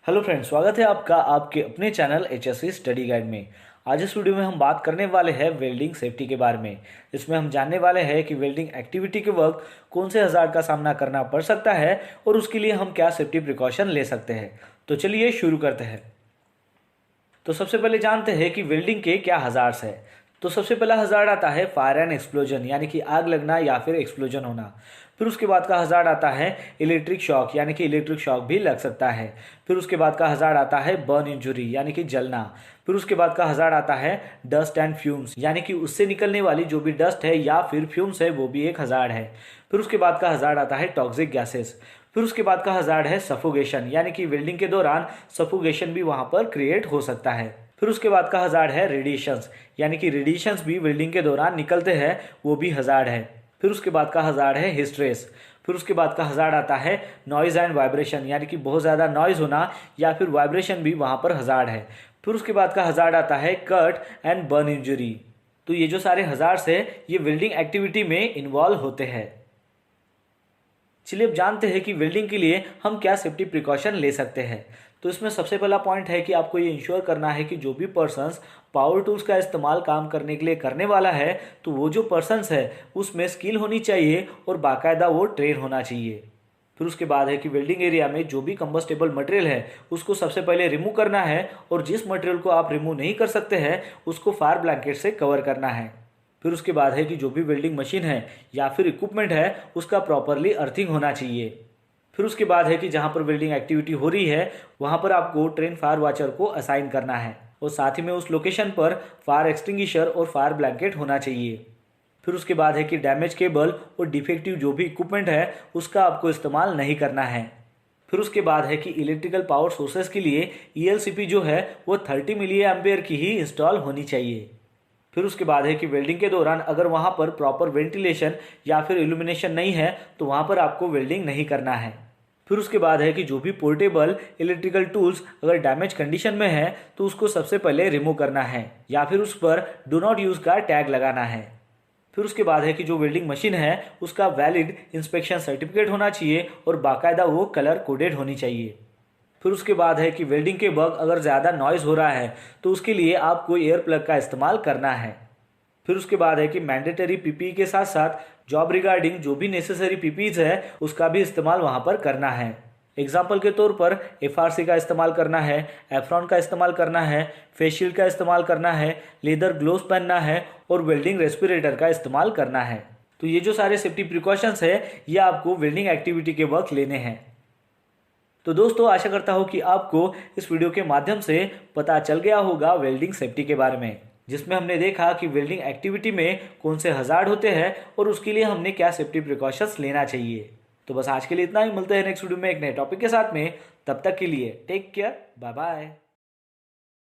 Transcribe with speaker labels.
Speaker 1: Hello friends, स्वागत है आपका आपके अपने चैनल HSC स्टडी गाइड में। आज इस वीडियो में हम बात करने वाले हैं वेल्डिंग सेफ्टी के बारे में। इसमें हम जानने वाले हैं कि वेल्डिंग एक्टिविटी के वक्त कौन से हज़ार्ड का सामना करना पड़ सकता है और उसके लिए हम क्या सेफ्टी प्रिकॉशन ले सकते हैं। तो चलिए शुरू करते हैं। तो सबसे पहले जानते हैं कि वेल्डिंग के क्या हज़ार्ड्स है। तो सबसे पहला हज़ार्ड आता है फायर एंड एक्सप्लोजन, यानी कि आग लगना या फिर एक्सप्लोजन होना। फिर उसके बाद का हज़ार्ड आता है इलेक्ट्रिक शॉक, यानी कि इलेक्ट्रिक शॉक भी लग सकता है। फिर उसके बाद का हज़ार्ड आता है बर्न इंजुरी, यानी कि जलना। फिर उसके बाद का हज़ार्ड आता है डस्ट एंड फ्यूम्स, यानी कि उससे निकलने वाली जो भी डस्ट है या फिर फ्यूम्स है वो भी एक हज़ार्ड है। फिर उसके बाद का हज़ार्ड आता है टॉक्सिक गैसेस। फिर उसके बाद का हज़ार्ड है सफोगेशन, यानी कि वेल्डिंग के दौरान सफोगेशन भी वहां पर क्रिएट हो सकता है। फिर उसके बाद का हज़ार्ड है रेडिएशंस, यानी कि रेडिएशंस भी वेल्डिंग के दौरान निकलते हैं, वो भी हज़ार्ड है। फिर उसके बाद का हज़ार्ड है हिस्ट्रेस। फिर उसके बाद का हज़ार्ड आता है नॉइज़ एंड वाइब्रेशन, यानी कि बहुत ज़्यादा नॉइज़ होना या फिर वाइब्रेशन भी वहाँ पर हज़ार्ड है। फिर उसके बाद का हज़ार्ड आता है कट एंड बर्न इंजरी। तो ये जो सारे हज़ार्ड्स है ये वेल्डिंग एक्टिविटी में इन्वॉल्व होते हैं। चलिए अब जानते हैं कि वेल्डिंग के लिए हम क्या सेफ्टी प्रिकॉशन ले सकते हैं। तो इसमें सबसे पहला पॉइंट है कि आपको ये इंश्योर करना है कि जो भी पर्सन्स पावर टूल्स का इस्तेमाल काम करने के लिए करने वाला है तो वो जो पर्सन्स है उसमें स्किल होनी चाहिए और बाकायदा वो ट्रेन होना चाहिए। फिर उसके बाद है कि वेल्डिंग एरिया में जो भी कंबस्टेबल मटेरियल है उसको सबसे पहले रिमूव करना है, और जिस मटेरियल को आप रिमूव नहीं कर सकते हैं उसको फायर ब्लैंकेट से कवर करना है। फिर उसके बाद है कि जो भी वेल्डिंग मशीन है या फिर इक्विपमेंट है उसका प्रॉपरली अर्थिंग होना चाहिए। फिर उसके बाद है कि जहाँ पर वेल्डिंग एक्टिविटी हो रही है वहाँ पर आपको ट्रेन फायर वॉचर को असाइन करना है, और साथ ही में उस लोकेशन पर फायर एक्सटिंग्विशर और फायर ब्लैंकेट होना चाहिए। फिर उसके बाद है कि डैमेज केबल और डिफेक्टिव जो भी इक्विपमेंट है उसका आपको इस्तेमाल नहीं करना है। फिर उसके बाद है कि इलेक्ट्रिकल पावर सोर्सेस के लिए ELCP जो है वो 30 मिली एम्पेयर की ही इंस्टॉल होनी चाहिए। फिर उसके बाद है कि वेल्डिंग के दौरान अगर वहाँ पर प्रॉपर वेंटिलेशन या फिर इल्यूमिनेशन नहीं है तो वहाँ पर आपको वेल्डिंग नहीं करना है। फिर उसके बाद है कि जो भी पोर्टेबल इलेक्ट्रिकल टूल्स अगर डैमेज कंडीशन में है तो उसको सबसे पहले रिमूव करना है या फिर उस पर डू नॉट यूज़ का टैग लगाना है। फिर उसके बाद है कि जो वेल्डिंग मशीन है उसका वैलिड इंस्पेक्शन सर्टिफिकेट होना चाहिए और बाकायदा वो कलर कोडेड होनी चाहिए। फिर उसके बाद है कि वेल्डिंग के वक्त अगर ज़्यादा नॉइज़ हो रहा है तो उसके लिए आपको एयर प्लग का इस्तेमाल करना है। फिर उसके बाद है कि मैंडेटरी PPE के साथ साथ जॉब रिगार्डिंग जो भी नेसेसरी PPEs है उसका भी इस्तेमाल वहाँ पर करना है। एग्जाम्पल के तौर पर FRC का इस्तेमाल करना है, एफ्रॉन का इस्तेमाल करना है, फेस शील्ड का इस्तेमाल करना है, लेदर ग्लोव्स पहनना है और वेल्डिंग रेस्पिरेटर का इस्तेमाल करना है। तो ये जो सारे सेफ्टी प्रिकॉशंस है ये आपको वेल्डिंग एक्टिविटी के वक्त लेने हैं। तो दोस्तों आशा करता हूँ कि आपको इस वीडियो के माध्यम से पता चल गया होगा वेल्डिंग सेफ्टी के बारे में, जिसमें हमने देखा कि वेल्डिंग एक्टिविटी में कौन से हज़ार्ड होते हैं और उसके लिए हमने क्या सेफ्टी प्रिकॉशंस लेना चाहिए। तो बस आज के लिए इतना ही, मिलते हैं नेक्स्ट वीडियो में एक नए टॉपिक के साथ में। तब तक के लिए टेक केयर, बाय बाय।